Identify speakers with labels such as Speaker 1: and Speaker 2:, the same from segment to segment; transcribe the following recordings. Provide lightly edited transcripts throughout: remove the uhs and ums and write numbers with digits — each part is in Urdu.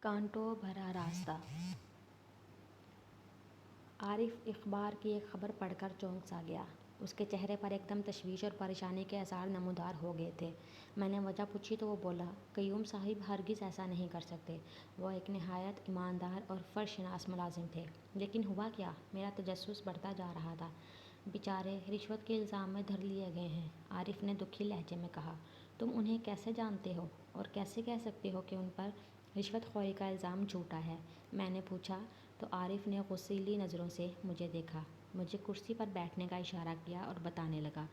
Speaker 1: کانٹوں بھرا راستہ۔ عارف اخبار کی ایک خبر پڑھ کر چونک سا گیا۔ اس کے چہرے پر ایک دم تشویش اور پریشانی کے آثار نمودار ہو گئے تھے۔ میں نے وجہ پوچھی تو وہ بولا، قیوم صاحب ہرگز ایسا نہیں کر سکتے۔ وہ ایک نہایت ایماندار اور فرض شناس ملازم تھے۔ لیکن ہوا کیا؟ میرا تجسس بڑھتا جا رہا تھا۔ بیچارے رشوت کے الزام میں دھر لیے گئے ہیں، عارف نے دکھی لہجے میں کہا۔ تم انہیں کیسے جانتے ہو اور کیسے کہہ سکتے ہو کہ ان پر رشوت خوری کا الزام جھوٹا ہے؟ میں نے پوچھا تو عارف نے غصیلی نظروں سے مجھے دیکھا، مجھے کرسی پر بیٹھنے کا اشارہ کیا اور بتانے لگا،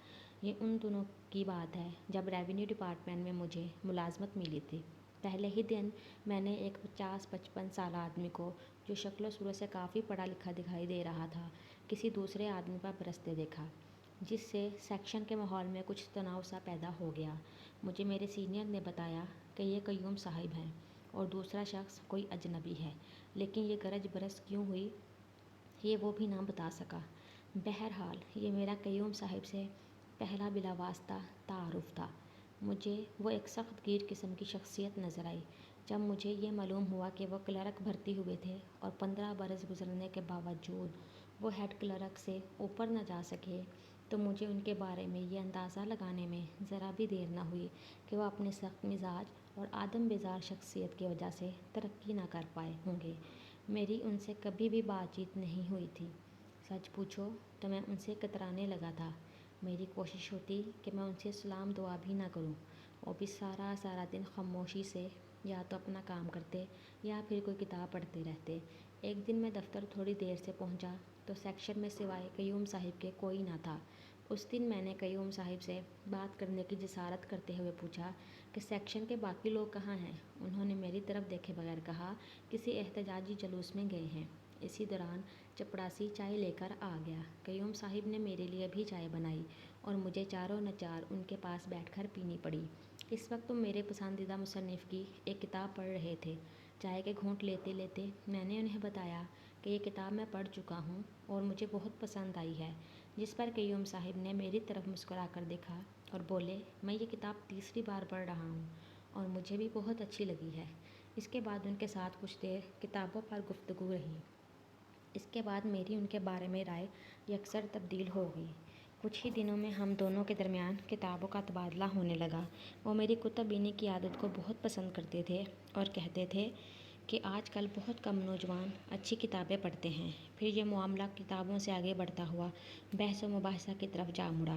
Speaker 1: یہ ان دنوں کی بات ہے جب ریونیو ڈپارٹمنٹ میں مجھے ملازمت ملی تھی۔ پہلے ہی دن میں نے ایک 50-55 سالہ آدمی کو، جو شکل و صورت سے کافی پڑھا لکھا دکھائی دے رہا تھا، کسی دوسرے آدمی پر برستے دیکھا، جس سے سیکشن کے ماحول میں کچھ تناؤ سا پیدا ہو گیا۔ مجھے میرے سینئر نے بتایا کہ یہ قیوم صاحب ہیں اور دوسرا شخص کوئی اجنبی ہے، لیکن یہ گرج برس کیوں ہوئی یہ وہ بھی نہ بتا سکا۔ بہرحال یہ میرا قیوم صاحب سے پہلا بلا واسطہ تعارف تھا۔ مجھے وہ ایک سخت گیر قسم کی شخصیت نظر آئی۔ جب مجھے یہ معلوم ہوا کہ وہ کلرک بھرتی ہوئے تھے اور 15 برس گزرنے کے باوجود وہ ہیڈ کلرک سے اوپر نہ جا سکے، تو مجھے ان کے بارے میں یہ اندازہ لگانے میں ذرا بھی دیر نہ ہوئی کہ وہ اپنی سخت مزاج اور آدم بیزار شخصیت کی وجہ سے ترقی نہ کر پائے ہوں گے۔ میری ان سے کبھی بھی بات چیت نہیں ہوئی تھی۔ سچ پوچھو تو میں ان سے کترانے لگا تھا۔ میری کوشش ہوتی کہ میں ان سے سلام دعا بھی نہ کروں۔ وہ بھی سارا دن خاموشی سے یا تو اپنا کام کرتے یا پھر کوئی کتاب پڑھتے رہتے۔ ایک دن میں دفتر تھوڑی دیر سے پہنچا تو سیکشن میں سوائے قیوم صاحب کے کوئی نہ تھا۔ اس دن میں نے قیوم صاحب سے بات کرنے کی جسارت کرتے ہوئے پوچھا کہ سیکشن کے باقی لوگ کہاں ہیں؟ انہوں نے میری طرف دیکھے بغیر کہا، کسی احتجاجی جلوس میں گئے ہیں۔ اسی دوران چپڑاسی چائے لے کر آ گیا۔ قیوم صاحب نے میرے لیے بھی چائے بنائی اور مجھے چاروں نچار ان کے پاس بیٹھ کر پینی پڑی۔ اس وقت وہ میرے پسندیدہ مصنف کی ایک کتاب پڑھ رہے تھے۔ چائے کے گھونٹ لیتے لیتے میں نے انہیں بتایا کہ یہ کتاب میں پڑھ چکا ہوں اور مجھے بہت پسند آئی ہے، جس پر قیوم صاحب نے میری طرف مسکرا کر دیکھا اور بولے، میں یہ کتاب تیسری بار پڑھ رہا ہوں اور مجھے بھی بہت اچھی لگی ہے۔ اس کے بعد ان کے ساتھ کچھ دیر کتابوں پر گفتگو رہی۔ اس کے بعد میری ان کے بارے میں رائے یکسر تبدیل ہو گئی۔ کچھ ہی دنوں میں ہم دونوں کے درمیان کتابوں کا تبادلہ ہونے لگا۔ وہ میری کتب بینی کی عادت کو بہت پسند کرتے تھے اور کہتے تھے کہ آج کل بہت کم نوجوان اچھی کتابیں پڑھتے ہیں۔ پھر یہ معاملہ کتابوں سے آگے بڑھتا ہوا بحث و مباحثہ کی طرف جا مڑا۔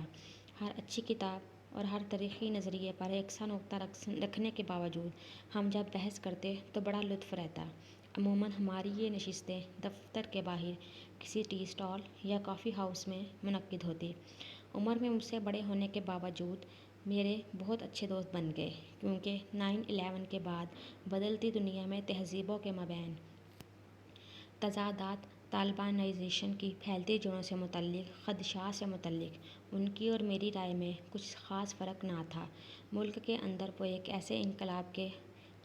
Speaker 1: ہر اچھی کتاب اور ہر تاریخی نظریے پر یکساں نقطہ رکھنے کے باوجود ہم جب بحث کرتے تو بڑا لطف رہتا۔ عموماً ہماری یہ نشستیں دفتر کے باہر کسی ٹی اسٹال یا کافی ہاؤس میں منعقد ہوتی۔ عمر میں مجھ سے بڑے ہونے کے باوجود میرے بہت اچھے دوست بن گئے، کیونکہ 9/11 کے بعد بدلتی دنیا میں تہذیبوں کے مابین تضادات، طالبانائزیشن کی پھیلتی جڑوں سے متعلق خدشات سے متعلق ان کی اور میری رائے میں کچھ خاص فرق نہ تھا۔ ملک کے اندر وہ ایک ایسے انقلاب کے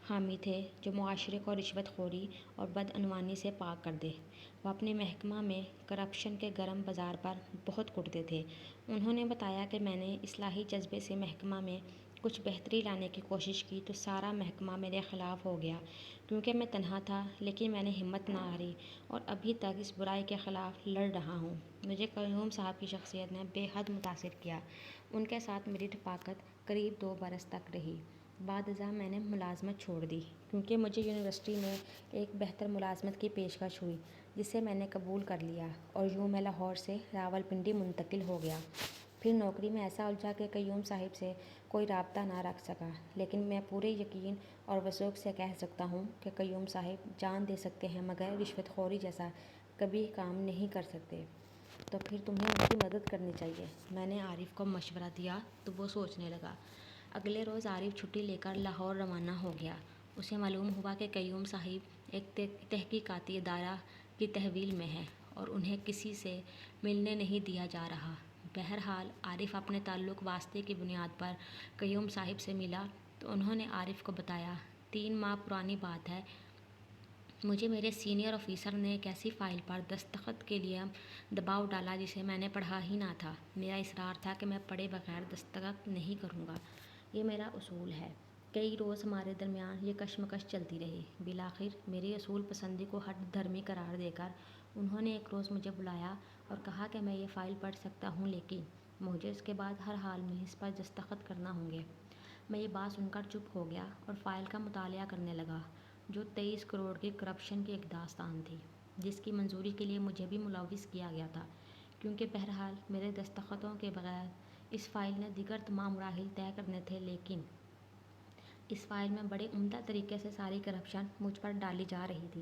Speaker 1: حامی تھے جو معاشرے کو رشوت خوری اور بدعنوانی سے پاک کر دے۔ وہ اپنے محکمہ میں کرپشن کے گرم بازار پر بہت کٹتے تھے۔ انہوں نے بتایا کہ میں نے اصلاحی جذبے سے محکمہ میں کچھ بہتری لانے کی کوشش کی تو سارا محکمہ میرے خلاف ہو گیا۔ کیونکہ میں تنہا تھا، لیکن میں نے ہمت نہ ہاری اور ابھی تک اس برائی کے خلاف لڑ رہا ہوں۔ مجھے قیوم صاحب کی شخصیت نے بے حد متاثر کیا۔ ان کے ساتھ میری رفاقت قریب 2 برس تک رہی۔ بعد ازاں میں نے ملازمت چھوڑ دی، کیونکہ مجھے یونیورسٹی میں ایک بہتر ملازمت کی پیشکش ہوئی، جسے میں نے قبول کر لیا اور یوں میں لاہور سے راولپنڈی منتقل ہو گیا۔ پھر نوکری میں ایسا الجھا کہ قیوم صاحب سے کوئی رابطہ نہ رکھ سکا، لیکن میں پورے یقین اور وثوق سے کہہ سکتا ہوں کہ قیوم صاحب جان دے سکتے ہیں مگر رشوت خوری جیسا کبھی کام نہیں کر سکتے۔ تو پھر تمہیں ان کی مدد کرنی چاہیے۔ میں نے عارف کو مشورہ دیا تو وہ سوچنے لگا۔ اگلے روز عارف چھٹی لے کر لاہور روانہ ہو گیا۔ اسے معلوم ہوا کہ قیوم صاحب ایک تحقیقاتی ادارہ کی تحویل میں ہیں اور انہیں کسی سے ملنے نہیں دیا جا رہا۔ بہرحال عارف اپنے تعلق واسطے کی بنیاد پر قیوم صاحب سے ملا تو انہوں نے عارف کو بتایا، 3 ماہ پرانی بات ہے، مجھے میرے سینئر آفیسر نے ایک ایسی فائل پر دستخط کے لیے دباؤ ڈالا جسے میں نے پڑھا ہی نہ تھا۔ میرا اصرار تھا کہ میں پڑھے بغیر دستخط نہیں کروں گا، یہ میرا اصول ہے۔ کئی روز ہمارے درمیان یہ کشمکش چلتی رہی۔ بالآخر میری اصول پسندی کو ہٹ دھرمی قرار دے کر انہوں نے ایک روز مجھے بلایا اور کہا کہ میں یہ فائل پڑھ سکتا ہوں، لیکن مجھے اس کے بعد ہر حال میں اس پر دستخط کرنا ہوں گے۔ میں یہ بات سن کر چپ ہو گیا اور فائل کا مطالعہ کرنے لگا، جو 23 کروڑ کی کرپشن کی ایک داستان تھی، جس کی منظوری کے لیے مجھے بھی ملوث کیا گیا تھا، کیونکہ بہرحال میرے دستخطوں کے بغیر اس فائل نے دیگر تمام مراحل طے کرنے تھے، لیکن اس فائل میں بڑے عمدہ طریقے سے ساری کرپشن مجھ پر ڈالی جا رہی تھی۔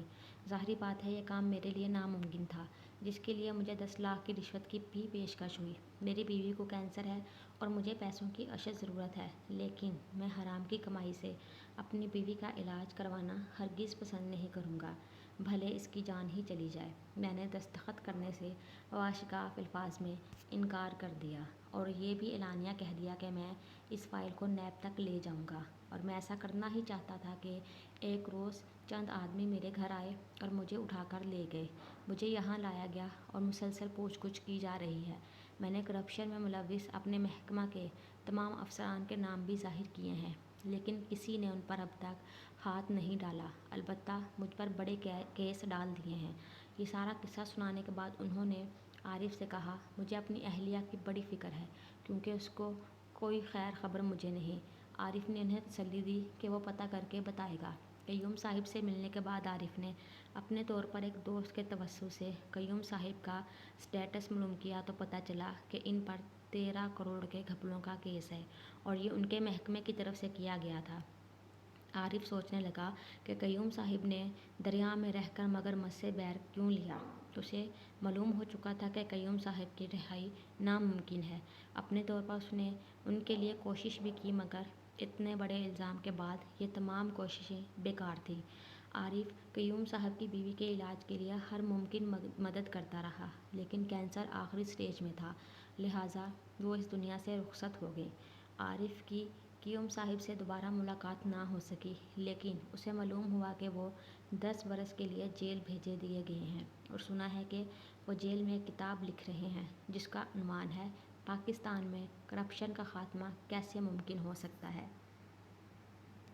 Speaker 1: ظاہری بات ہے یہ کام میرے لیے ناممکن تھا، جس کے لیے مجھے 10 لاکھ کی رشوت کی بھی پیشکش ہوئی۔ میری بیوی کو کینسر ہے اور مجھے پیسوں کی اشد ضرورت ہے، لیکن میں حرام کی کمائی سے اپنی بیوی کا علاج کروانا ہرگز پسند نہیں کروں گا، بھلے اس کی جان ہی چلی جائے۔ میں نے دستخط کرنے سے واشگاف الفاظ میں انکار کر دیا اور یہ بھی اعلانیہ کہہ دیا کہ میں اس فائل کو نیب تک لے جاؤں گا، اور میں ایسا کرنا ہی چاہتا تھا کہ ایک روز چند آدمی میرے گھر آئے اور مجھے اٹھا کر لے گئے۔ مجھے یہاں لایا گیا اور مسلسل پوچھ گچھ کی جا رہی ہے۔ میں نے کرپشن میں ملوث اپنے محکمہ کے تمام افسران کے نام بھی ظاہر کیے ہیں، لیکن کسی نے ان پر اب تک ہاتھ نہیں ڈالا، البتہ مجھ پر بڑے کیس ڈال دیے ہیں۔ یہ سارا قصہ سنانے کے بعد انہوں نے عارف سے کہا، مجھے اپنی اہلیہ کی بڑی فکر ہے، کیونکہ اس کو کوئی خیر خبر مجھے نہیں۔ عارف نے انہیں تسلی دی کہ وہ پتہ کر کے بتائے گا۔ قیوم صاحب سے ملنے کے بعد عارف نے اپنے طور پر ایک دوست کے توسط سے قیوم صاحب کا سٹیٹس معلوم کیا تو پتہ چلا کہ ان پر 13 کروڑ کے گھپلوں کا کیس ہے اور یہ ان کے محکمے کی طرف سے کیا گیا تھا۔ عارف سوچنے لگا کہ قیوم صاحب نے دریا میں رہ کر مگرمچھ سے بیر کیوں لیا۔ اسے معلوم ہو چکا تھا کہ قیوم صاحب کی رہائی ناممکن ہے۔ اپنے طور پر اس نے ان کے لیے کوشش بھی کی، مگر اتنے بڑے الزام کے بعد یہ تمام کوششیں بیکار تھیں۔ عارف قیوم صاحب کی بیوی کے علاج کے لیے ہر ممکن مدد کرتا رہا، لیکن کینسر آخری سٹیج میں تھا، لہٰذا وہ اس دنیا سے رخصت ہو گئے۔ عارف کی قیوم صاحب سے دوبارہ ملاقات نہ ہو سکی، لیکن اسے معلوم ہوا کہ وہ 10 برس کے لیے جیل بھیجے دیے گئے ہیں، اور سنا ہے کہ وہ جیل میں ایک کتاب لکھ رہے ہیں جس کا عنوان ہے، پاکستان میں کرپشن کا خاتمہ کیسے ممکن ہو سکتا ہے۔